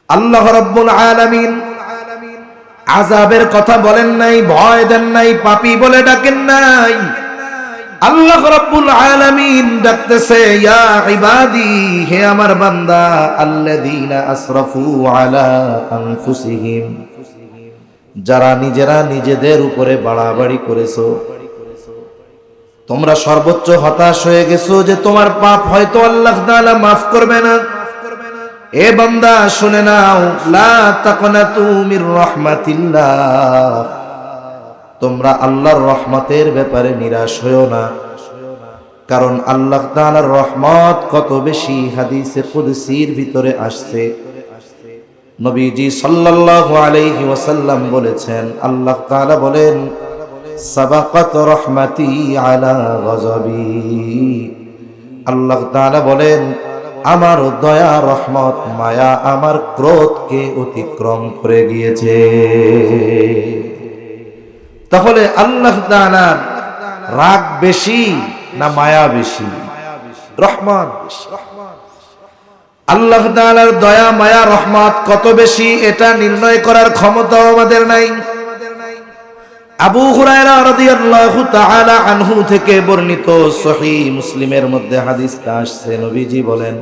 আল্লাহ রাব্বুল আলামিন আযাবের কথা বলেন নাই, ভয় দেন নাই, পাপী বলে ডাকেন নাই। আল্লাহ রাব্বুল আলামিন ডাকতেছে, ইয়া ইবাদি, হে আমার বান্দা, আল্লাযীনা আসরাফু আলা আনফুসিহিম, যারা নিজেরা নিজেদের উপরে বাড়াবাড়ি করেছো। তোমরা সর্বোচ্চ হতাশ হয়ে গেছো যে তোমার পাপ হয়তো আল্লাহ তাআলা মাফ করবে না। এ বান্দা শুনে নাও, লা তাকনাতু মির রাহমাতিল্লাহ, তোমরা আল্লাহর রহমতের ব্যাপারে নিরাশ হয়ো না। কারণ আল্লাহ তাআলার রহমত কত বেশি হাদিসে কুদসির ভিতরে আসছে। নবীজি সাল্লাল্লাহু আলাইহি ওয়াসাল্লাম বলেছেন, আল্লাহ তাআলা বলেন, সাবাকাত রহমাতি আলা গযবি, আল্লাহ তাআলা বলেন, আমার দয়া, রহমত, মায়া আমার ক্রোধকে অতিক্রম করে গিয়েছে। তাহলে আল্লাহ তাআলার রাগ বেশি না মায়া বেশি? রহমত বেশি। আল্লাহ তাআলার দয়া, মায়া, রহমত কত বেশি এটা নির্ণয় করার ক্ষমতা আমাদের নাই। আবু হুরায়রা রাদিয়াল্লাহু তাআলা আনহু থেকে বর্ণিত সহিহ মুসলিমের মধ্যে হাদিসটা আসছে, নবীজি বলেন,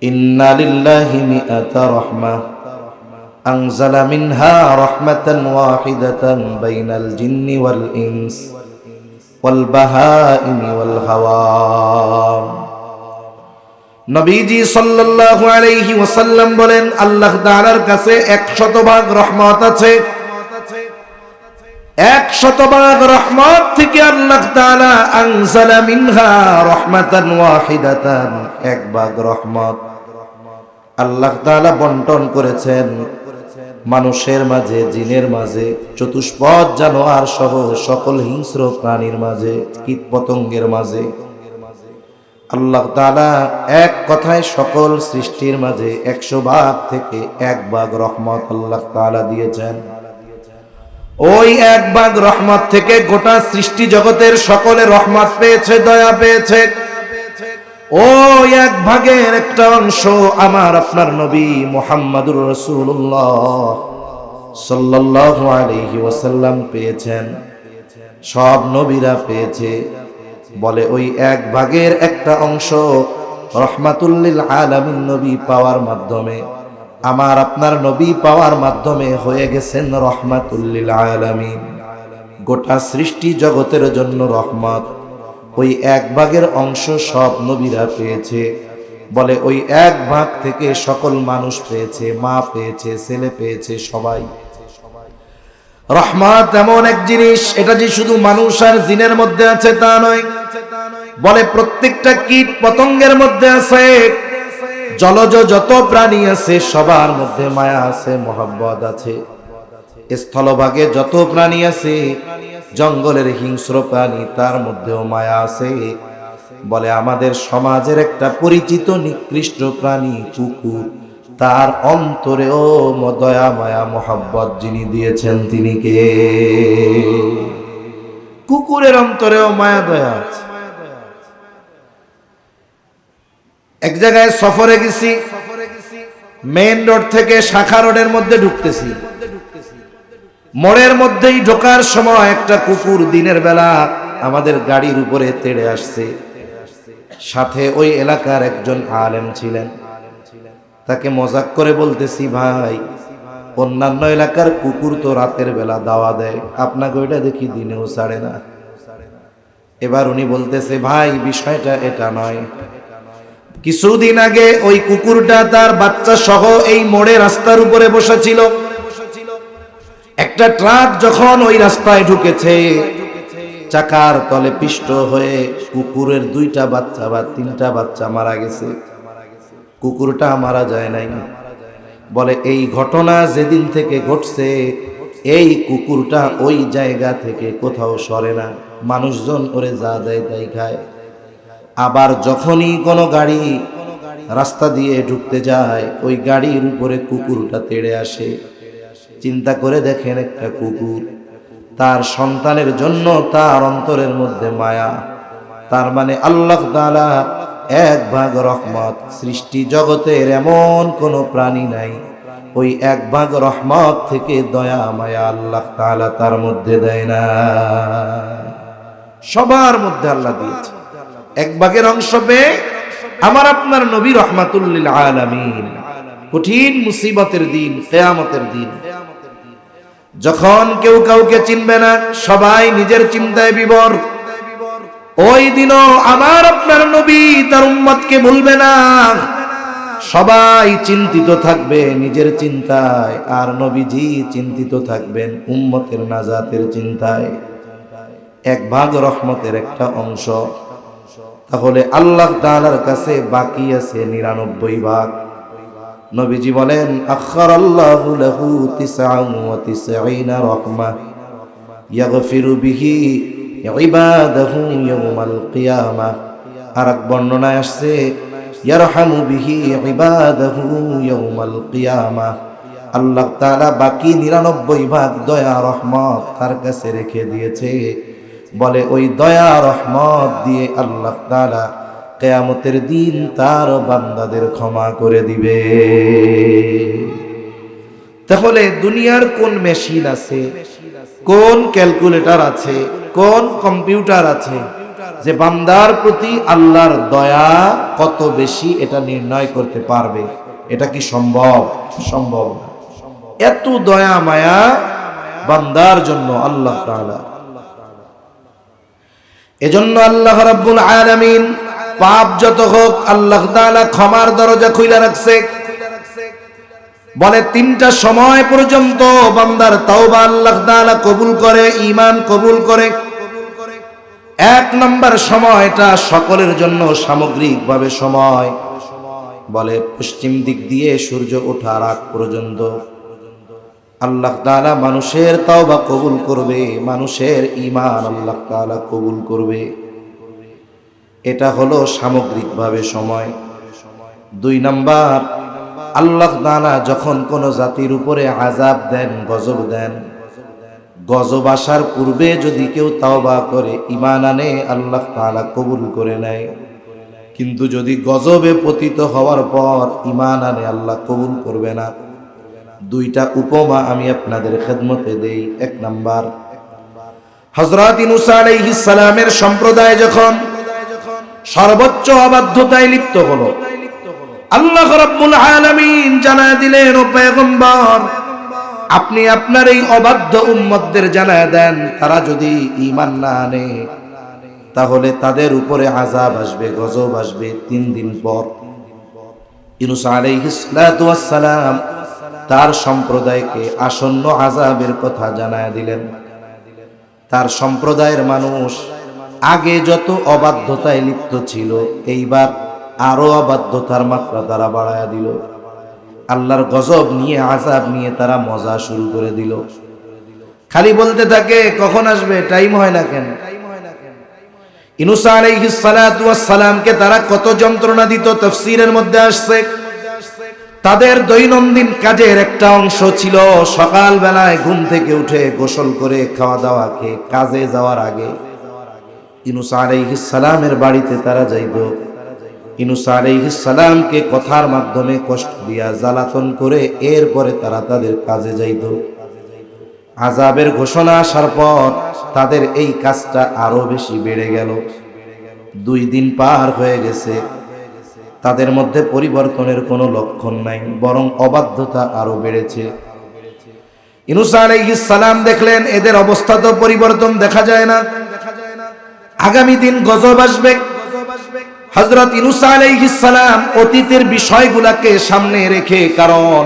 ইন্না লিল্লাহি মিআতা রাহমাহ আনজালা মিনহা রাহমাতান ওয়াহিদাতান বাইনাল জিন্নি ওয়াল ইনস ওয়াল বাহাইমি ওয়াল হাওয়াম। নবীজি সাল্লাল্লাহু আলাইহি ওয়াসাল্লাম বলেন, আল্লাহ তাআলার কাছে 100 ভাগ রহমত আছে। 100 ভাগ রহমত থেকে আল্লাহ তাআলা আনজালা মিনহা রাহমাতান ওয়াহিদাতান, 1 ভাগ রহমত আল্লাহ তাআলা বন্টন করেছেন মানুষের মাঝে, জিনের মাঝে, চতুষ্পদ জানোয়ার সহ সকল হিংস্র প্রাণীর মাঝে, কীট পতঙ্গের মাঝে। আল্লাহ তাআলা এক কথায় সকল সৃষ্টির মাঝে 100 ভাগ থেকে 1 ভাগ রহমত আল্লাহ তাআলা দিয়েছেন। ওই 1 ভাগ রহমত থেকে গোটা সৃষ্টি জগতের সকলে রহমত পেয়েছে, দয়া পেয়েছে। ওই 1 ভাগের একটা অংশ আমার আপনার নবী মুহাম্মদুর রাসূলুল্লাহ সাল্লাল্লাহু আলাইহি ওয়াসাল্লাম পেয়েছেন। সব নবীরা পেয়েছে। বলে ওই 1 ভাগের একটা অংশ রহমাতুল লিল আলামিন নবী পাওয়ার মাধ্যমে, আমার আপনার নবী পাওয়ার মাধ্যমে হয়ে গেছেন রহমাতুল লিল আলামিন, গোটা সৃষ্টি জগতের জন্য রহমত। ওই 1 ভাগের অংশ সব নবীরা পেয়েছে। বলে ওই 1 ভাগ থেকে সকল মানুষ পেয়েছে, মা পেয়েছে, ছেলে পেয়েছে, সবাই। রহমত এমন এক জিনিস, এটা যে শুধু মানুষ আর জিনের মধ্যে আছে তা নয়। বলে প্রত্যেকটা কীট পতঙ্গের মধ্যে আছে, জলজ যত প্রাণী আছে সবার মধ্যে মায়া আছে, মহব্বত আছে। স্থলভাগে যত প্রাণী আছে, জঙ্গলের হিংস্র প্রাণী, তার মধ্যেও মায়া আছে। বলে আমাদের সমাজের একটা পরিচিত নিকৃষ্ট প্রাণী কুকুর, তার অন্তরেও দয়া, মায়া, মহব্বত যিনি দিয়েছেন তিনি কে? কুকুরের অন্তরেও মায়া, দয়া আছে। এক জায়গায় সফরে গেছি, মেইন রোড থেকে শাখা রোডের মধ্যে ঢুকতেছি। মোড়ের মধ্যেই ঢোকার সময় একটা কুকুর দিনের বেলা আমাদের গাড়ির উপরে তেড়ে আসছে। সাথে ওই এলাকার একজন আলেম ছিলেন। তাকে মজাক করে বলতেছি, ভাই, অন্যান্য এলাকার কুকুর তো রাতের বেলা দাওয়া দেয়, আপনাকে ওইটা দেখি দিনেও ছাড়ে না। এবার উনি বলতেছে, ভাই, বিষয়টা এটা নয়। কিছুদিন আগে ওই কুকুরটা তার বাচ্চা সহ এই মোড়ে রাস্তার উপরে বসেছিল। একটা ট্রাক যখন ওই রাস্তায় ঢুকেছে, চাকার তলে পিষ্ট হয়ে কুকুরের 2টা বাচ্চা বা 3টা বাচ্চা মারা গেছে। কুকুরটা মারা যায় নাই। বলে এই ঘটনা যেদিন থেকে ঘটছে, এই কুকুরটা ওই জায়গা থেকে কোথাও সরে না, মানুষজন ওরে যা দেয় তাই খায়। আবার যখনই কোনো গাড়ি রাস্তা দিয়ে ঢুকতে যায়, ওই গাড়ির উপরে কুকুরটা তেড়ে আসে। চিন্তা করে দেখেন, একটা কুকুর তার সন্তানের জন্য তার অন্তরের মধ্যে মায়া। তার মানে আল্লাহ তাআলা এক ভাগ রহমত। সৃষ্টি জগতের এমন কোন প্রাণী নাই ওই এক ভাগ রহমত থেকে দয়া মায়া আল্লাহ তাআলা তার মধ্যে দেয় না। সবার মধ্যে আল্লাহ দিয়েছে। এক ভাগের অংশ পেয়ে আমার আপনার নবী রহমাতুল লিল আলামিন কঠিন মুসিবতের দিন, কিয়ামতের দিন, যখন কেউ কাউকে চিনবে না, সবাই নিজের চিন্তায় বিভোর, ওই দিনও আমার আপনার নবী তার উম্মতকে ভুলবে না। সবাই চিন্তিত থাকবে নিজের চিন্তায়, আর নবীজি চিন্তিত থাকবেন উম্মতের নাজাতের চিন্তায়। এক ভাগ রহমতের একটা অংশ। তাহলে আল্লাহ তাআলার কাছে বাকি আছে 99 ভাগ। নবীজি বলেন আখারাল্লাহু লাহু 99 রাহমা ইয়াগফিরু বিহি ইবাদাহু ইয়াউমাল কিয়ামা। আর এক বর্ণনায় আসছে ইয়ারহামু বিহি ইবাদাহু ইয়াউমাল কিয়ামা। আল্লাহ তাআলা বাকি 99 ভাগ দয়া রহমত তার কাছে রেখে দিয়েছে। বলে ওই দয়া রহমত দিয়ে আল্লাহ তাআলা কিয়ামতের দিন তার বান্দাদের ক্ষমা করে দিবে। তাহলে দুনিয়ার কোন মেশিন আছে, কোন ক্যালকুলেটর আছে, কোন কম্পিউটার আছে যে বান্দার প্রতি আল্লাহর দয়া কত বেশি এটা নির্ণয় করতে পারবে? এটা কি সম্ভব? সম্ভব না। এত দয়া মায়া বান্দার জন্য আল্লাহ তাআলা। এজন্য আল্লাহ রাব্বুল আলামিন পাপ যত হোক আল্লাহ তাআলা ক্ষমার দরজা খুলে রাখছে। বলে 3টা সময় পর্যন্ত বান্দার তাওবা আল্লাহ তাআলা কবুল করে, ঈমান কবুল করে। 1 নম্বর সময়টা সকলের জন্য সামগ্রিকভাবে সময়, বলে পশ্চিম দিক দিয়ে সূর্য ওঠার আগ পর্যন্ত আল্লাহ তাআলা মানুষের তাওবা কবুল করবে, মানুষের ঈমান আল্লাহ তাআলা কবুল করবে। এটা হলো সামগ্রিকভাবে সময়। 2 নাম্বার, আল্লাহ তাআলা যখন কোন জাতির উপরে আযাব দেন, গজব দেন, গজব আসার পূর্বে যদি কেউ তাওবা করে, ঈমান আনে, আল্লাহ তাআলা কবুল করে নেয়। কিন্তু যদি গজবে পতিত হওয়ার পর ঈমান আনে, আল্লাহ কবুল করবে না। 2টা উপমা আমি আপনাদের খেদমতে দেই। 1 নাম্বার, হযরত ইউনূস আলাইহিস সালামের সম্প্রদায় যখন সর্বোচ্চ অবাধ্যতায় লিপ্ত হলো, আল্লাহ রাব্বুল আলামিন জানায় দিলেন, ও পয়গম্বর আপনি আপনার এই অবাধ্য উম্মতদের জানায় দেন, তারা যদি ঈমান না আনে তাহলে তাদের উপরে আযাব আসবে, গজব আসবে 3 দিন পর। ইউনূস আলাইহিস সালাতু ওয়াস সালাম তার সম্প্রদায়কে আসন্ন আযাবের কথা জানায় দিলেন। তার সম্প্রদায়ের মানুষ আগে যত অবাধ্যতায় লিপ্ত ছিল, এইবার আরো অবাধ্যতার মাত্রা তারা বাড়ায়া দিল। আল্লাহর গজব নিয়ে, আযাব নিয়ে তারা মজা শুরু করে দিল। খালি বলতে থাকে কখন আসবে, টাইম হয় না কেন। ইউনূস আলাইহিস সালাতু ওয়াস সালামকে তারা কত যন্ত্রণা দিত, তাফসীরের মধ্যে আসছে। তাদের দৈনন্দিন কাজের একটা অংশ ছিল সকাল বেলায় ঘুম থেকে উঠে গোসল করে খাওয়া দাওয়া খেয়ে কাজে যাওয়ার আগে ইউনূস আলাইহিস সালামের বাড়িতে তারা যাইত। ইউনূস আলাইহিস সালামকে কথার মাধ্যমে কষ্ট দিয়া জ্বালাতন করে এরপরে তারা তাদের কাজে যাইত। আযাবের ঘোষণা আসার পর তাদের এই কাজটা আরো বেশি বেড়ে গেল। 2 দিন পার হয়ে গেছে, তাদের মধ্যে পরিবর্তনের কোনো লক্ষণ নাই, বরং অবাধ্যতা আরো বেড়েছে। ইউনূস আলাইহিস সালাম দেখলেন এদের অবস্থা তো পরিবর্তন দেখা যায় না, আগামী দিন গজব আসবে। হযরত ইউনূস আলাইহিস সালাম অতীতের বিষয়গুলোকে সামনে রেখে, কারণ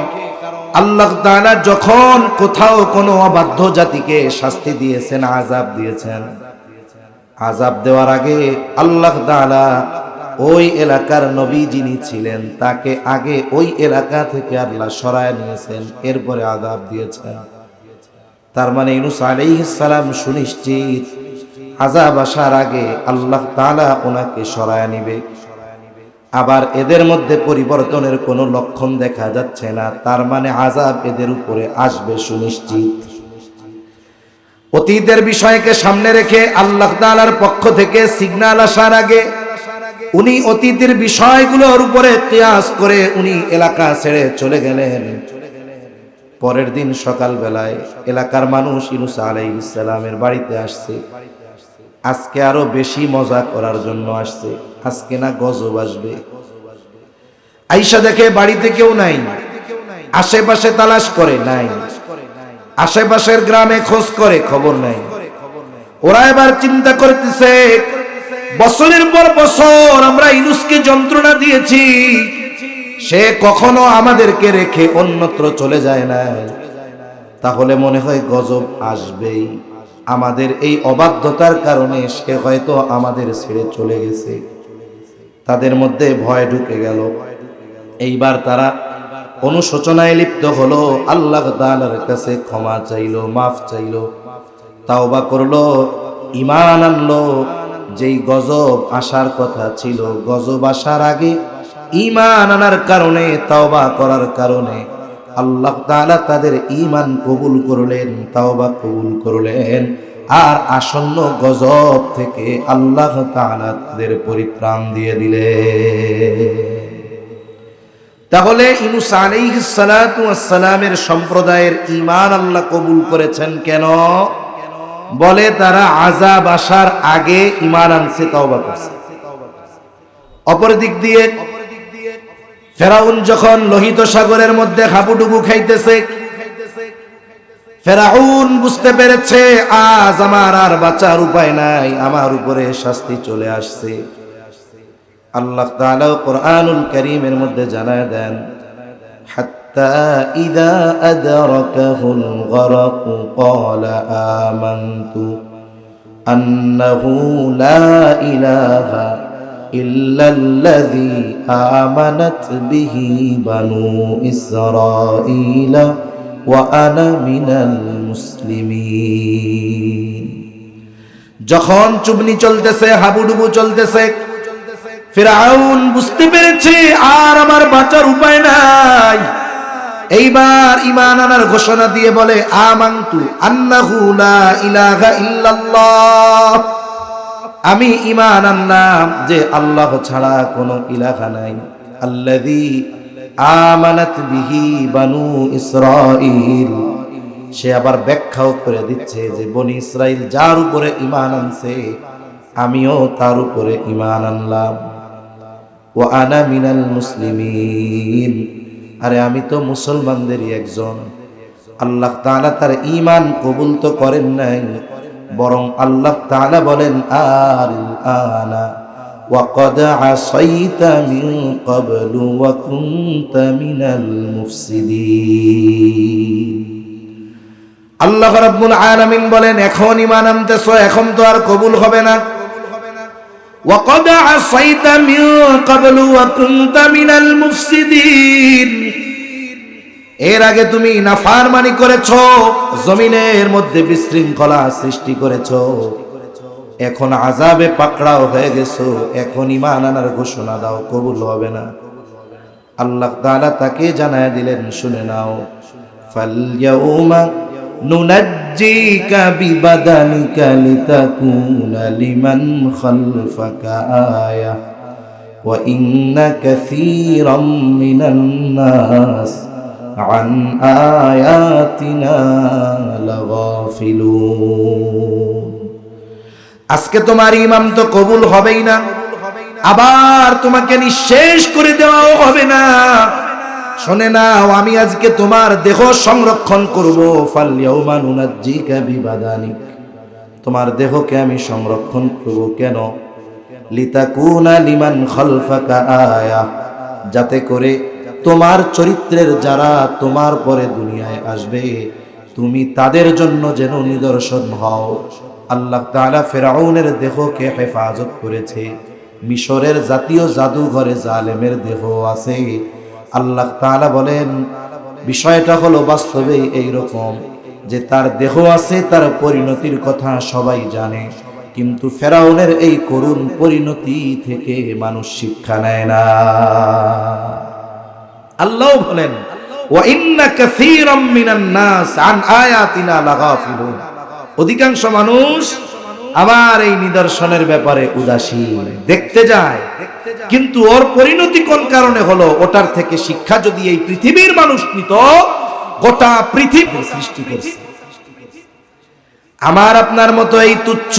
আল্লাহ তাআলা যখন কোথাও কোনো অবাধ্য জাতিকে শাস্তি দিয়েছেন, আযাব দিয়েছেন, আযাব দেওয়ার আগে আল্লাহ তাআলা ওই এলাকার নবী যিনি ছিলেন তাকে আগে ওই এলাকা থেকে আল্লাহ সরায় নিয়েছেন, এরপরে আযাব দিয়েছেন। তার মানে ইউনূস আলাইহিস সালাম সুনিশ্চিত আযাব আসার আগে আল্লাহ তাআলা ওনাকে সরায় নিবে। আবার এদের মধ্যে পরিবর্তনের কোনো লক্ষণ দেখা যাচ্ছে না, তার মানে আযাব এদের উপরে আসবে সুনিশ্চিত। অতীতের বিষয়কে সামনে রেখে আল্লাহ তাআলার পক্ষ থেকে সিগন্যাল আসার আগে উনি অতীতের বিষয়গুলোর উপরে কিয়াস করে উনি এলাকা ছেড়ে চলে গেলেন। পরের দিন সকালবেলায় এলাকার মানুষ ইউনূস আলাইহিস সালামের বাড়িতে আসছে। আজকে আরো বেশি মজা করার জন্য আসছে। আজকে না গজব আসবে। আয়েশা দেখে বাড়িতে কেউ নাই, আশেপাশে তালাশ করে নাই, আশেপাশের গ্রামে খোঁজ করে খবর নাই। ওরা এবার চিন্তা করতেছে, বছরের পর বছর আমরা ইউনূসকে যন্ত্রণা দিয়েছি, সে কখনো আমাদেরকে রেখে অন্যত্র চলে যায় না, তাহলে মনে হয় গজব আসবেই। আমাদের এই অবাধ্যতার কারণে সে হয়তো আমাদের ছেড়ে চলে গেছে। তাদের মধ্যে ভয় ঢুকে গেল। এইবার তারা অনুশোচনায় লিপ্ত হলো, আল্লাহ তাআলার কাছে ক্ষমা চাইলো, মাফ চাইলো, তাওবা করলো, ঈমান আনলো। যেই গজব আসার কথা ছিল, গজব আসার আগে ঈমান আনার কারণে, তাওবা করার কারণে আল্লাহ তাআলা তাদের ঈমান কবুল করলেন, তাওবা কবুল করলেন। আর আসন্ন গজব থেকে আল্লাহ তাআলা তাদের পরিত্রাণ দিয়ে দিলেন। তাহলে ইউনূস আলাইহিস সালাতু ওয়াস সালামের সম্প্রদায়ের ঈমান আল্লাহ কবুল করেছেন কেন? বলে তারা আযাব আসার আগে ঈমান আনছে, তাওবা করছে। অপর দিক দিয়ে ফেরাউন যখন লোহিত সাগরের মধ্যে হাবুডুবু খাইতেছে, ফেরাউন বুঝতে পেরেছে আজ আমার আর বাঁচার উপায় নাই, আমার উপরে শাস্তি চলে আসছে। আল্লাহ তাআলা কোরআনুল কারীমের মধ্যে জানায় দেন, হাত্তা ইযা আদরাকাহুল গরক ক্বালা আমানতু আন্নাহু লা ইলাহা ইল্লাল্লাযী আমানাত বিহি বানু ইসরাঈলা ওয়া আনা মিনাল মুসলিমিন। যখন চুবনি চলতেছে, হাবুডুবু চলতেছে, ফিরআউন বুঝতে পেরেছে আর আমার বাঁচার উপায় নাই। এইবার ঈমান আনার ঘোষণা দিয়ে বলে, আমানতু আন্নাহু লা ইলাহা ইল্লাল্লাহ, আমি ঈমান আনলাম যে আল্লাহ ছাড়া কোনো ইলাহা নাই। আল্লাযী আমানাত বিহি বানু ইসরাঈল, সে আবার ব্যাখ্যাও করে দিচ্ছে যে বনি ইসরাইল যার উপরে ঈমান আনছে আমিও তার উপরে ঈমান আনলাম। ওয়া আনা মিনাল মুসলিমিন, আরে আমি তো মুসলমানদেরই একজন। আল্লাহ তাআলা তার ঈমান কবুল তো করেন নাই, বরং আল্লাহ তাআলা বলেন, আল আনা ওয়া ক্বাদ আসাইতা মিন ক্বাবলু ওয়া কুনতা মিনাল মুফসিদিন। আল্লাহ রাব্বুল আলামিন বলেন, এখন ঈমান আনতেছো, এখন তো আর কবুল হবে না। ওয়া ক্বাদ আসাইতা মিন ক্বাবলু ওয়া কুনতা মিনাল মুফসিদিন, এর আগে তুমি নাফরমানি করেছো, জমিনের মধ্যে বিশৃঙ্খলা সৃষ্টি করেছো, এখন আযাবে পাকড়াও হয়ে গেছো, এখন ঈমান আনার ঘোষণা দাও, কবুল হবে না। আল্লাহ তাআলা তাকে জানায় দিলেন, শুনে নাও, ফালইয়াউমা নুনাজ্জিকা বিবাদানিকা লিতাকুনা লিমান খালফাকা আয়া ওয়া ইন্না কাসীরাম মিনান নাস আন আয়াতিনা লাগাফিলুন। আজকে তোমার ঈমান তো কবুল হবেই না, আবার তোমাকে নিঃশেষ করে দেওয়াও হবে না। শুনে নাও, আমি আজকে তোমার দেহ সংরক্ষণ করব। ফালইয়াউমা নুনাজ্জিকা বিবাদানিক, তোমার দেহকে আমি সংরক্ষণ করব। কেন? লিতাকুনা লিমান খালফাকা আয়া, যাতে করে তোমার চরিত্রের যারা তোমার পরে দুনিয়ায় আসবে তুমি তাদের জন্য যেন নিদর্শন হও। আল্লাহ তাআলা ফিরআউনের দেহকে হেফাজত করেছে। মিশরের জাতীয় জাদুঘরে জালেমের দেহ আছে। আল্লাহ তাআলা বলেন, বিষয়টা হলো বাস্তবে এইরকম যে তার দেহ আছে, তার পরিণতির কথা সবাই জানে, কিন্তু ফিরআউনের এই করুণ পরিণতি থেকে মানুষ শিক্ষা নেয় না। আল্লাহ বলেন, ওয়া ইন্না কাসীরাম মিনান নাস আন আয়াতিনা লাগাফিলুন, অধিকাংশ মানুষ আবার এই নিদর্শনের ব্যাপারে উদাসীন, দেখতে যায়, কিন্তু ওর পরিণতি কোন কারণে হলো, ওটার থেকে শিক্ষা যদি এই পৃথিবীর মানুষ নিত, গোটা পৃথিবীর সৃষ্টি করছে। আমার আপনার মতো এই তুচ্ছ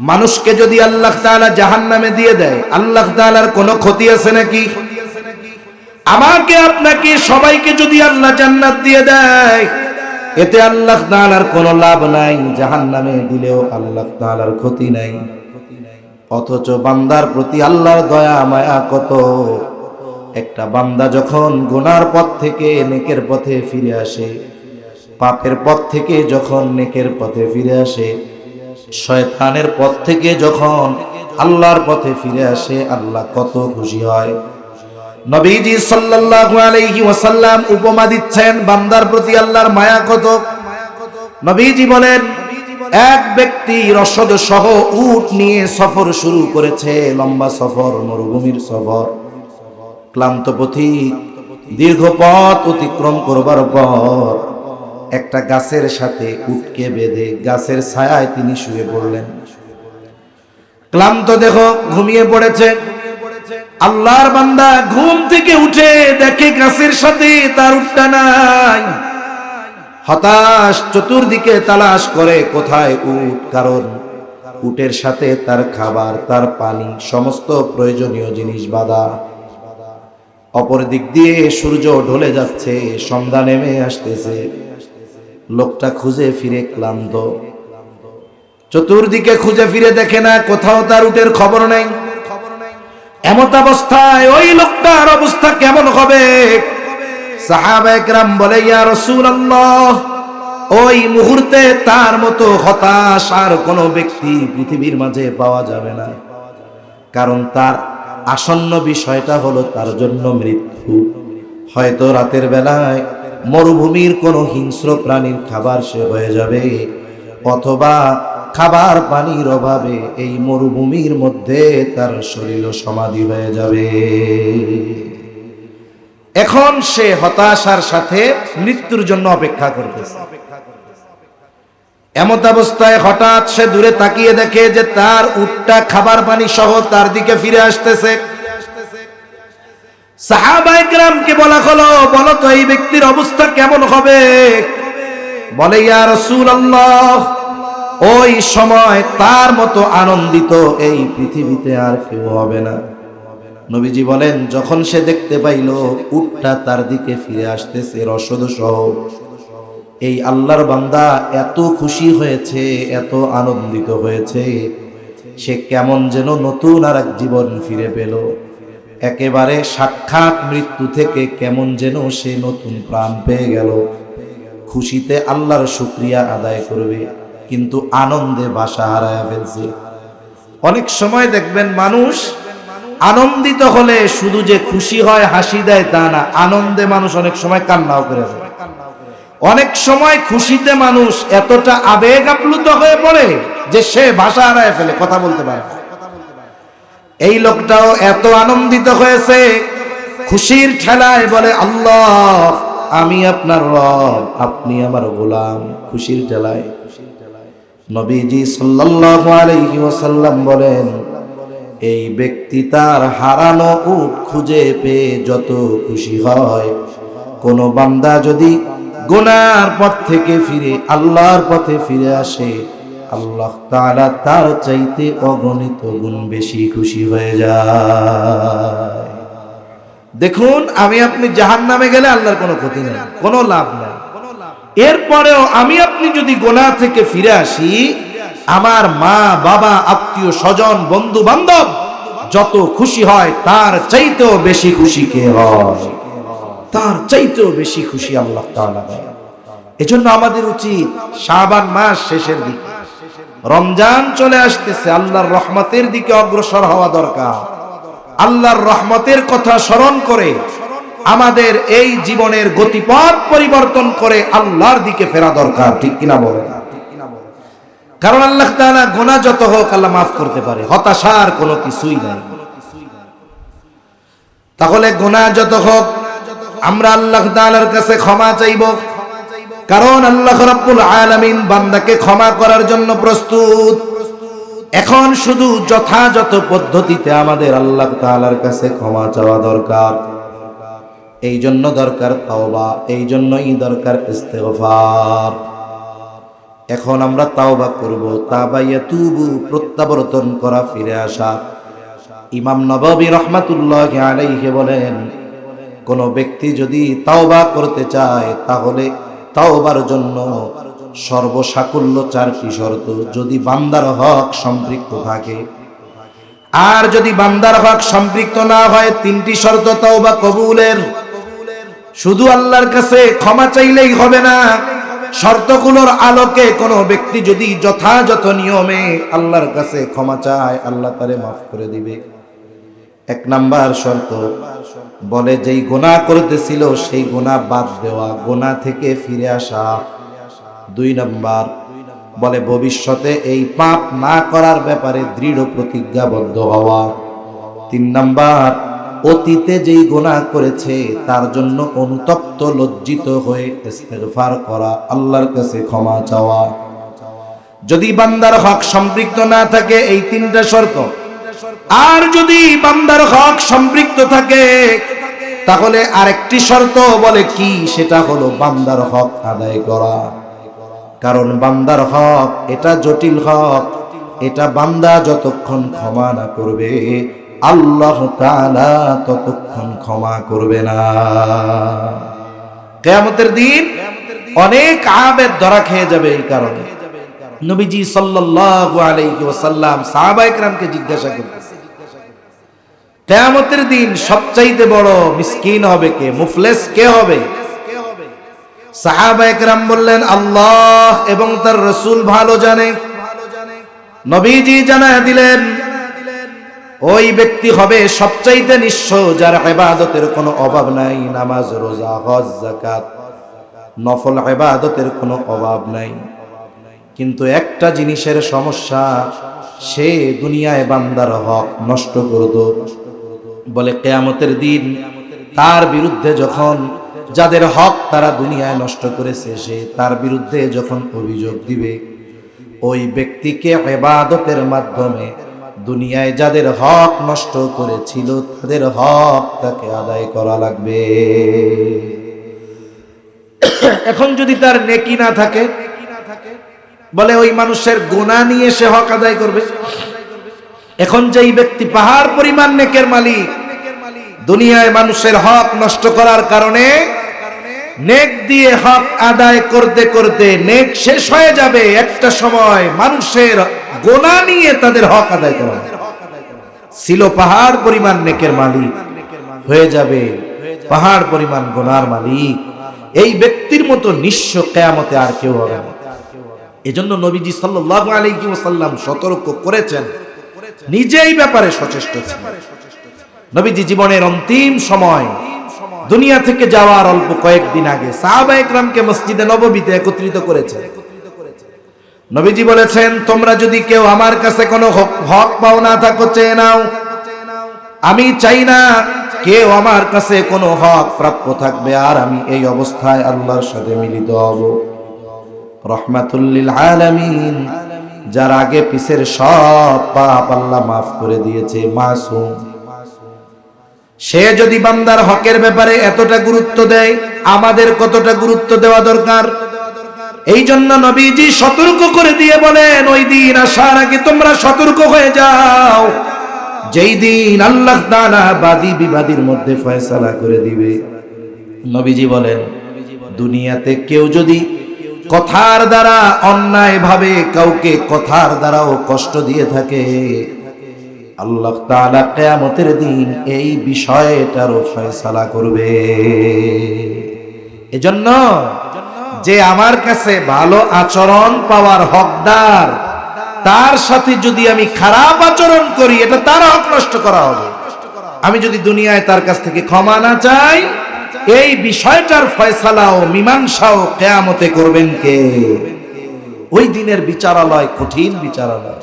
মানুষকে যদি আল্লাহ তাআলা জাহান্নামে দিয়ে দেয়, আল্লাহ তাআলার কোনো ক্ষতি আছে নাকি? আমাকে আপনাকে সবাইকে যদি আল্লাহ জান্নাত দিয়ে দেয়, এতে আল্লাহ তাআলার কোনো লাভ নাই, জাহান্নামে দিলেও আল্লাহ তাআলার ক্ষতি নাই। অথচ বান্দার প্রতি আল্লাহর দয়া মায়া কত! একটা বান্দা যখন গুনার পথ থেকে নেকের পথে ফিরে আসে, পাপের পথ থেকে যখন নেকের পথে ফিরে আসে, শয়তানের পথ থেকে যখন আল্লাহর পথে ফিরে আসে, আল্লাহ কত খুশি হয়। নবীজি সাল্লাল্লাহু আলাইহি ওয়াসাল্লাম উপমা দিচ্ছেন বান্দার প্রতি আল্লাহর মায়া কত। নবীজি বলেন, এক ব্যক্তি রসদ সহ উট নিয়ে সফর শুরু করেছে, লম্বা সফর, মরুভূমির সফর। ক্লান্ত পথিক দীর্ঘ পথ অতিক্রম করবার পর একটা গাছের সাথে উটকে বেঁধে গাছের ছায়ায় তিনি শুয়ে পড়লেন। ক্লান্ত দেহ ঘুমিয়ে পড়েছে। আল্লাহর বান্দা ঘুম থেকে উঠে দেখে গাছের সাথে তার উটটা নাই। হতাশ, চতুর্দিকে তালাশ করে কোথায় উট, কারণ উটের সাথে তার খাবার, তার পানি, সমস্ত প্রয়োজনীয় জিনিস বাঁধা। অপর দিক দিয়ে সূর্য ঢলে যাচ্ছে, সন্ধ্যা নেমে আসতেছে। লোকটা খুঁজে ফিরে ক্লান্ত, চতুর্দিকে খুঁজে ফিরে দেখে না, কোথাও তার উটের খবর নেই। এমত অবস্থায় ওই লোকটার অবস্থা কেমন হবে? সাহাবায়ে কেরাম বলে, ইয়া রাসূলুল্লাহ, ওই মুহূর্তে তার মতো হতাশ আর কোন ব্যক্তি পৃথিবীর মাঝে পাওয়া যাবে না। কারণ তার আসন্ন বিষয়টা হলো তার জন্য মৃত্যু। হয়তো রাতের বেলায় মরুভূমির কোন হিংস্র প্রাণীর খাবার সে হয়ে যাবে, অথবা খাবার পানির অভাবে এই মরুভূমির মধ্যে তার শরীর সমাধি হয়ে যাবে। এখন সে হতাশার সাথে মৃত্যুর জন্য অপেক্ষা করতেছে। এমত অবস্থায় হঠাৎ সে দূরে তাকিয়ে দেখে যে তার উটটা খাবার পানি সহ তার দিকে ফিরে আসতেছে। সাহাবায়ে কেরামকে বলা হলো, বলো তো এই ব্যক্তির অবস্থা কেমন হবে? বলে, ইয়া রাসূলুল্লাহ, ওই সময় তার মতো আনন্দিত এই পৃথিবীতে আর কেউ হবে না। নবীজি বলেন, যখন সে দেখতে পাইল উটটা তার দিকে ফিরে আসতেছে রসদ সহ, এই আল্লাহর বান্দা এত খুশি হয়েছে, এত আনন্দিত হয়েছে, সে কেমন যেন নতুন আর এক জীবন ফিরে পেল। একেবারে সাক্ষাৎ মৃত্যু থেকে কেমন যেন সে নতুন প্রাণ পেয়ে গেল। খুশিতে আল্লাহর শুকরিয়া আদায় করবে, কিন্তু আনন্দে বাসা হারায় ফেলছে। অনেক সময় দেখবেন মানুষ আনন্দিত হলে শুধু যে খুশি হয়, হাসি দেয় তা না, আনন্দে মানুষ অনেক সময় কান্নাও করে যায়। অনেক সময় খুশিতে মানুষ এতটা আবেগ আপ্লুত হয়ে পড়ে যে সে ভাষা হারায় ফেলে, কথা বলতে পারে না। এই লোকটাও এত আনন্দিত হয়েছে, খুশির ঠেলায় বলে, আল্লাহ, আমি আপনার রব, আপনি আমার গোলাম। খুশির ঠেলায় নবীজি সাল্লাল্লাহু আলাইহি ওয়াসাল্লাম বলেন, এই ব্যক্তি তার হারানো উট খুঁজে পেয়ে যত খুশি হয়, কোন বান্দা যদি গুনার পথ থেকে ফিরে আল্লাহর পথে ফিরে আসে, আল্লাহ তাআলা তার চাইতে অগণিত গুণ বেশি খুশি হয়ে যায়। দেখুন, আমি আপনি জাহান্নামে গেলে আল্লাহর কোনো ক্ষতি নেই, কোনো লাভ নেই। এরপরেও আমি আপনি যদি গুনাহ থেকে ফিরে আসি, আমার মা বাবা, আত্মীয় স্বজন, বন্ধু বান্ধব যত খুশি হয়, তার চাইতেও বেশি খুশি কে হয়? তার চাইতেও বেশি খুশি আল্লাহ তাআলা হয়। এজন্য আমাদের উচিত শাবান মাস শেষের দিকে, রমজান চলে আসতেছে, আল্লাহর রহমতের দিকে অগ্রসর হওয়া দরকার। আল্লাহর রহমতের কথা স্মরণ করে আমাদের এই জীবনের গতিপথ পরিবর্তন করে আল্লাহর দিকে ফেরা দরকার, ঠিক কিনা বলেন? কারণ আল্লাহ তাআলা গুনাহ যত হোক আল্লাহ মাফ করতে পারে, হতাশার কোনো কিছুই নাই। তাহলে গুনাহ যত হোক আমরা আল্লাহ তাআলার কাছে ক্ষমা চাইব। কারণ আল্লাহ রাব্বুল আলামিন বান্দাকে ক্ষমা করার জন্য প্রস্তুত। এখন শুধু যথাযথ পদ্ধতিতে আমাদের আল্লাহ তাআলার কাছে ক্ষমা চাওয়া দরকার। এই জন্য দরকার তাওবা, এই জন্যই দরকার ইস্তেগফার। এখন আমরা তাওবা করব, তাওবা ইয়াতুবু, প্রত্যাবর্তন করা, ফিরে আসা। ইমাম নববী রাহমাতুল্লাহি আলাইহি বলেন, কোন ব্যক্তি যদি তাওবা করতে চায় তাহলে তাওবার জন্য সর্বসাকুল্য 4টি শর্ত। যদি বান্দার হক সম্পৃক্ত থাকে, আর যদি বান্দার হক সম্পৃক্ত না হয় 3টি শর্ত তাওবা কবুলের। শুধু আল্লাহর কাছে ক্ষমা চাইলেই হবে না, শর্তগুলোর আলোকে কোনো ব্যক্তি যদি যথাযথ নিয়মে আল্লাহর কাছে ক্ষমা চায়, আল্লাহ তারে মাফ করে দিবে। 1 নাম্বার শর্ত বলে, যেই গুনাহ করতেছিল সেই গুনাহ বাদ দেওয়া, গুনাহ থেকে ফিরে আসা। 2 নাম্বার বলে, ভবিষ্যতে এই পাপ না করার ব্যাপারে দৃঢ় প্রতিজ্ঞাবদ্ধ হওয়া। 3 নাম্বার, অতীতে যেই গুনাহ করেছে তার জন্য অনুতপ্ত লজ্জিত হয়ে ইস্তেগফার করা, আল্লাহর কাছে ক্ষমা চাওয়া। যদি বান্দার হক সম্পৃক্ত না থাকে এই 3টা শর্ত, আর যদি বান্দার হক সম্পৃক্ত থাকে তাহলে আরেকটি শর্ত বলে কি, সেটা হলো বান্দার হক আদায় করা। কারণ বান্দার হক এটা জটিল হক, এটা বান্দা যতক্ষণ ক্ষমা না করবে আল্লাহ তাআলা ততক্ষণ ক্ষমা করবে না। কিয়ামতের দিন অনেক আবেদ ধরা খেয়ে যাবে। এই কারণে নবীজি সাল্লাল্লাহু আলাইহি ওয়াসাল্লাম সাহাবায়ে কেরামকে জিজ্ঞাসা করতেছেন, কিয়ামতের দিন সবচাইতে বড় মিসকিন হবে কে, মুফলিস কে হবে? সাহাবায়ে কেরাম বললেন, আল্লাহ এবং তার রাসূল ভালো জানে। নবীজি জানায় দিলেন, ওই ব্যক্তি হবে সবচাইতে নিঃস্ব যার ইবাদতের কোনো অভাব নাই, নামাজ, রোজা, হজ, যাকাত, নফল ইবাদতের কোনো অভাব নাই। কিন্তু একটা জিনিসের সমস্যা, সে দুনিয়ায় বান্দার হক নষ্ট করত। বলে কিয়ামতের দিন তার বিরুদ্ধে যখন, যাদের হক তারা দুনিয়ায় নষ্ট করেছে, সে তার বিরুদ্ধে যখন অভিযোগ দিবে, ওই ব্যক্তিকে ইবাদতের মাধ্যমে দুনিয়ায় যাদের হক নষ্ট করেছিল তাদের হক তাকে আদায় করা লাগবে। এখন যদি তার নেকি না থাকে, বলে ওই মানুষের গুনাহ নিয়ে সে হক আদায় করবে। এখন যেই ব্যক্তি পাহাড় পরিমাণ নেকের মালিক, দুনিয়ায় মানুষের হক নষ্ট করার কারণে নেক দিয়ে হক আদায় করতে করতে নেক শেষ হয়ে যাবে, একটা সময় মানুষের গুনাহ নিয়ে তাদের হক আদায় করা ছিল পাহাড় পরিমাণ নেকের মালিক হয়ে যাবে পাহাড় পরিমাণ গুনার মালিক। এই ব্যক্তির মতো নিঃস্ব কিয়ামতে আর কেউ হবে না। এজন্য নবীজি সাল্লাল্লাহু আলাইহি ওয়াসাল্লাম সতর্ক করেছেন, নিজেই ব্যাপারে সচেষ্ট ছিলেন। নবীজি জীবনের অন্তিম সময় দুনিয়া থেকে যাওয়ার অল্প কয়েকদিন আগে সাহাবায়ে কেরামকে মসজিদে নববীতে একত্রিত করেছেন। নবীজি বলেছেন, তোমরা যদি কেউ আমার কাছে কোনো হক পাও না থাকো চেয়ে নাও। আমি চাই না কেউ আমার কাছে কোনো হক প্রাপ্য থাকবে আর আমি এই অবস্থায় আল্লাহর সাথে মিলিত হব। রহমাতুল লিল আলামিন, যার আগে পিছের সব পাপ আল্লাহ মাফ করে দিয়েছে, মাসুম। সে যদি বান্দার হকের ব্যাপারে এতটা গুরুত্ব দেয়, আমাদের কতটা গুরুত্ব দেওয়া দরকার। এই জন্য নবীজি সতর্ক করে দিয়ে বলেন, ওই দিন আসার আগে তোমরা সতর্ক হয়ে যাও, যেই দিন আল্লাহ তাআলা বাদী বিবাদীর মধ্যে ফয়সালা করে দিবে। নবীজি বলেন, দুনিয়াতে কেউ যদি কথার দ্বারা অন্যায় ভাবে কাউকে কথার দ্বারাও কষ্ট দিয়ে থাকে, আল্লাহ তাআলা কিয়ামতের দিন এই বিষয়টারও ফয়সালা করবে। এজন্য যে আমার কাছে ভালো আচরণ পাওয়ার হকদার, তার সাথে যদি আমি খারাপ আচরণ করি, এটা তার হক নষ্ট করা হবে। আমি যদি দুনিয়ায় তার কাছ থেকে ক্ষমা না চাই, এই বিষয়টার ফয়সালাও মীমাংসাও কিয়ামতে করবেন কে? ওই দিনের বিচারালয় কঠিন বিচারালয়।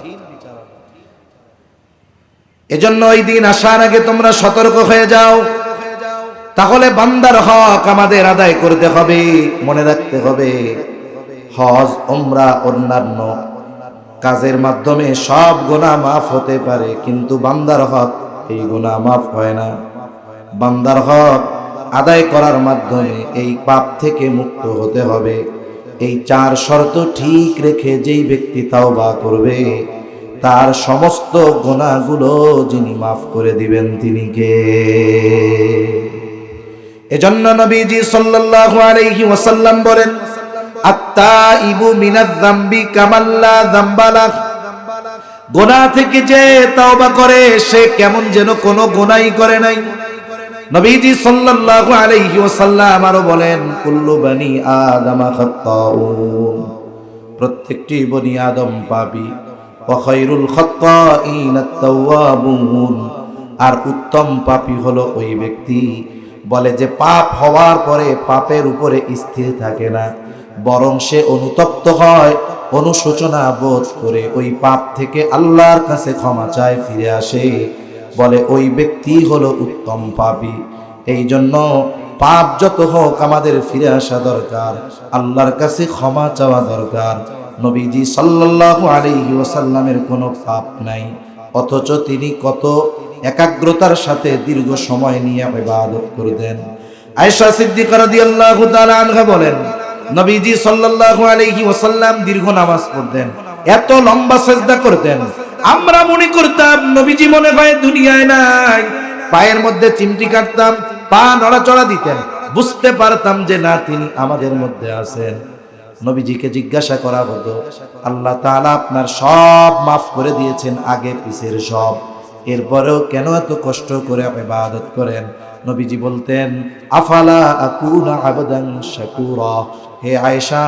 এজন্য ওই দিন আসার আগে তোমরা সতর্ক হয়ে যাও। তাহলে বান্দার হক আমাদের আদায় করতে হবে। মনে রাখতে হবে, হজ, উমরা, অন্যান্য কাজের মাধ্যমে সব গুনাহ মাফ হতে পারে, কিন্তু বান্দার হক এই গুনাহ মাফ হয় না। বান্দার হক আদায় করার মাধ্যমে এই পাপ থেকে মুক্ত হতে হবে। এই 4 শর্ত ঠিক রেখে যেই ব্যক্তি তাওবা করবে, তার সমস্ত গুনাহগুলো যিনি মাফ করে দিবেন তিনি কে? এজন্য নবীজি সাল্লাল্লাহু আলাইহি ওয়াসাল্লাম বলেন, আত-তাইবু মিনায-যামবি কামাল্লা যামবালা। গুনাহ থেকে যে তওবা করে সে কেমন যেন কোনো গুনাহই করে নাই। নবীজি সাল্লাল্লাহু আলাইহি ওয়াসাল্লাম আরো বলেন, কুল্লু বনি আদম খাত্তাউন, প্রত্যেকটি বনি আদম পাপী। ওয়া খায়রুল খাত্তাইন আত-তাওয়াবুন, আর উত্তম পাপী হলো ওই ব্যক্তি বলে যে পাপ হওয়ার পরে পাপের উপরে স্থির থাকে না, বরং সে অনুতপ্ত হয়, অনুশোচনা বোধ করে ওই পাপ থেকে আল্লাহর কাছে ক্ষমা চায়, ফিরে আসে, বলে ওই ব্যক্তি হলো উত্তম পাপী। এই জন্য পাপ যত হোক আমাদের ফিরে আসা দরকার, আল্লাহর কাছে ক্ষমা চাওয়া দরকার। নবীজি সাল্লাল্লাহু আলাইহি ওয়াসাল্লামের কোনো পাপ নাই, অথচ তিনি কত একাগ্রতার সাথে দীর্ঘ সময় নিয়ে ইবাদত করতেন। আয়েশা সিদ্দিকা রাদিয়াল্লাহু তাআলা আনহা বলেন, নবীজি সাল্লাল্লাহু আলাইহি ওয়াসাল্লাম দীর্ঘ নামাজ পড়তেন, এত লম্বা সিজদা করতেন, আমরা মনে করতাম নবীজি মনে হয় দুনিয়ায় নাই। পায়ের মধ্যে চিমটি কাটতাম, পা নড়াচড়া দিতেন, বুঝতে পারতাম যে না, তিনি আমাদের মধ্যে আছেন। নবীজিকে জিজ্ঞাসা করা হতো, আল্লাহ তাআলা আপনার সব মাফ করে দিয়েছেন, আগে পিছের সব, এরপরেও কেন এত কষ্ট করে ইবাদত করেন? নবীজি বলতেন, আফালা আকুনা আবদান শাকুরা, হে আয়েশা,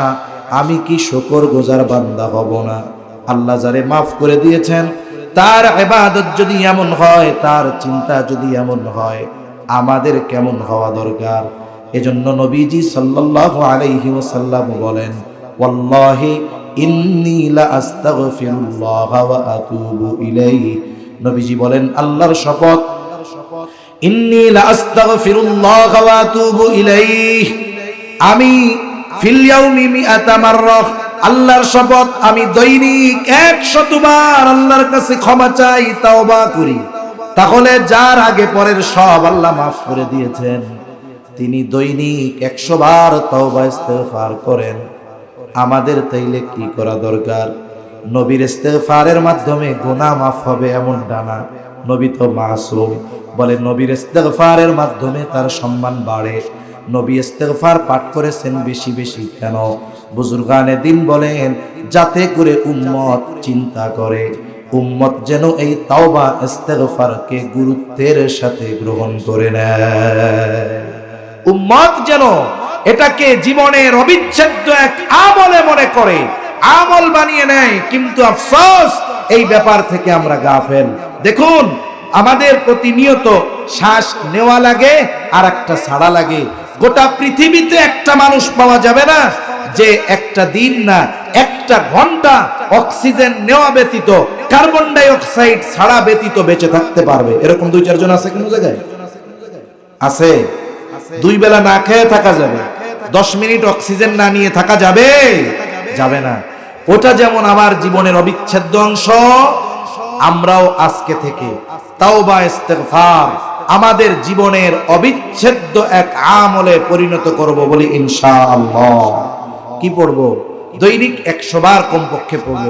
আমি কি শুকরগুজার বান্দা হব না? আল্লাহ যারে মাফ করে দিয়েছেন তার ইবাদত যদি এমন হয়, তার চিন্তা যদি এমন হয়, আমাদের কেমন হওয়া দরকার? এজন্য নবীজি সাল্লাল্লাহু আলাইহি ওয়াসাল্লাম বলেন, ওয়াল্লাহি ইন্নী লা আস্তাগফিরুল্লাহ ওয়া আতুবু ইলাইহি। নবীজি বলেন, আল্লাহর শপথ, ইন্নী লা আস্তাগফিরুল্লাহ ওয়া আতুবু ইলাইহি, আমি ফিল ইয়াউমি মিআতা মাররা, আল্লাহর শপথ, আমি দৈনিক 100 বার আল্লাহর কাছে ক্ষমা চাই, তাওবা করি। তাহলে যার আগে পরের সব আল্লাহ মাফ করে দিয়েছেন, তিনি দৈনিক 100 বার তাওবা ইস্তেগফার করেন। আমাদের তাইলে কি করা দরকার? নবীর ইস্তেগফারের মাধ্যমে গুনাহ মাফ হবে এমনটা না, নবী তো মাসুম। বলে নবীর ইস্তেগফারের মাধ্যমে তার সম্মান বাড়ে। নবী ইস্তেগফার পাঠ করেছেন বেশি বেশি কেন? বুজুর্গানে দিন বলেন, যাতে করে উম্মত চিন্তা করে, উম্মত যেন এই তাওবা ইস্তেগফারকে গুরুত্বের সাথে গ্রহণ করে নেয়, উম্মত যেন এটাকে জীবনের অবিচ্ছেদ্য এক আমলে মনে করে, আমল বানিয়ে নেয়। কিন্তু আফসোস, এই ব্যাপার থেকে আমরা গাফেল। দেখুন, আমাদের প্রতিনিয়ত শ্বাস নেওয়া লাগে আর একটা ছাড়া লাগে। গোটা পৃথিবীতে একটা মানুষ পাওয়া যাবে না যে একটা দিন না, একটা ঘন্টা অক্সিজেন নেওয়া ব্যতীত, কার্বন ডাই অক্সাইড ছাড়া ব্যতীত বেঁচে থাকতে পারবে। এরকম 2-4 জন আছে কোন জায়গায়? আছে। 2 বেলা না খেয়ে থাকা যাবে, 10 মিনিট অক্সিজেন না নিয়ে থাকা যাবে? যাবে না। ওটা যেমন আমার জীবনের অবিচ্ছেদ্য অংশ, আমরাও আজকে থেকে তাওবা ইস্তেগফার আমাদের জীবনের অবিচ্ছেদ্য এক আমলে পরিণত করব বলি ইনশাআল্লাহ। কি পড়ব? দৈনিক 100 বার কমপক্ষে পড়ব,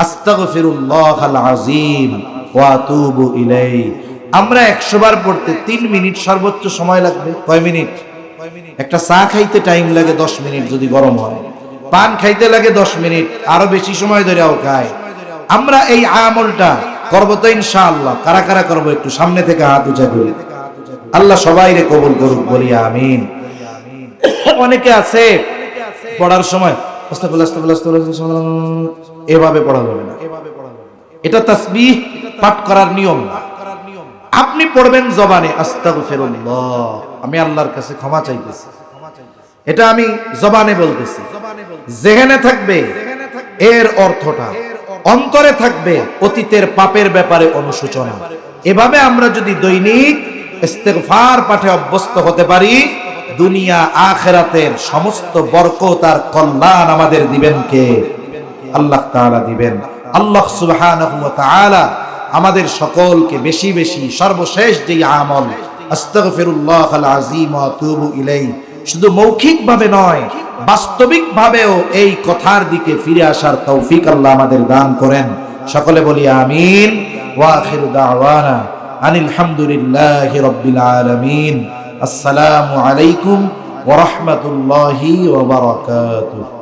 আস্তাগফিরুল্লাহাল আযীম ওয়া আতুবু ইলাইহি। আমরা 100 বার পড়তে 3 মিনিট সর্বোচ্চ সময় লাগবে। কয় মিনিট? একটা চা খাইতে টাইম লাগে 10 মিনিট যদি গরম হয়, পান খাইতে লাগে 10 মিনিট, আরো বেশি সময় ধরেও খায়। আমরা এই আমলটা করব তো ইনশাআল্লাহ। কারা কারা করব? একটু সামনে থেকে হাত উঁচা করি। আল্লাহ সবাইরে কবুল করুক, বলি আমিন। অনেকে আছে পড়ার সময় আস্তাগফিরুল্লাহ আস্তাগফিরুল্লাহ আস্তাগফিরুল্লাহ এভাবে পড়া যাবে না। এটা তাসবিহ পাঠ করার নিয়ম। আপনি পড়বেন জবানে, আস্তাগফিরুল্লাহ, আমি আল্লাহর কাছে ক্ষমা চাইতেছি, এটা আমি জবানে বলতেছি। জেহেনে থাকবে এর অর্থটা, অন্তরে থাকবে অতীতের পাপের ব্যাপারে অনুশোচনা। এভাবে আমরা যদি দৈনিক ইস্তিগফার পাঠে অভ্যস্ত হতে পারি, দুনিয়া আখিরাতের সমস্ত বরকত আর কল্যাণ আমাদের দিবেন কে? আল্লাহ তাআলা দিবেন। আল্লাহ সুবহানাহু ওয়া তাআলা আমাদের সকলকে বেশি বেশি সর্বশেষ যে আমল আস্তাগফিরুল্লাহাল আযীম ওয়া আতুবু ইলাইহি, শুধু মৌখিকভাবে নয় বাস্তবিকভাবেও এই কথার দিকে ফিরে আসার তৌফিক আল্লাহ আমাদের দান করেন। সকলে বলি আমিন। ওয়া আখিরু দাওয়ানা আনিল হামদুলিল্লাহি রাব্বিল আলামিন। আসসালামু আলাইকুম ওয়া রাহমাতুল্লাহি ওয়া বারাকাতুহু।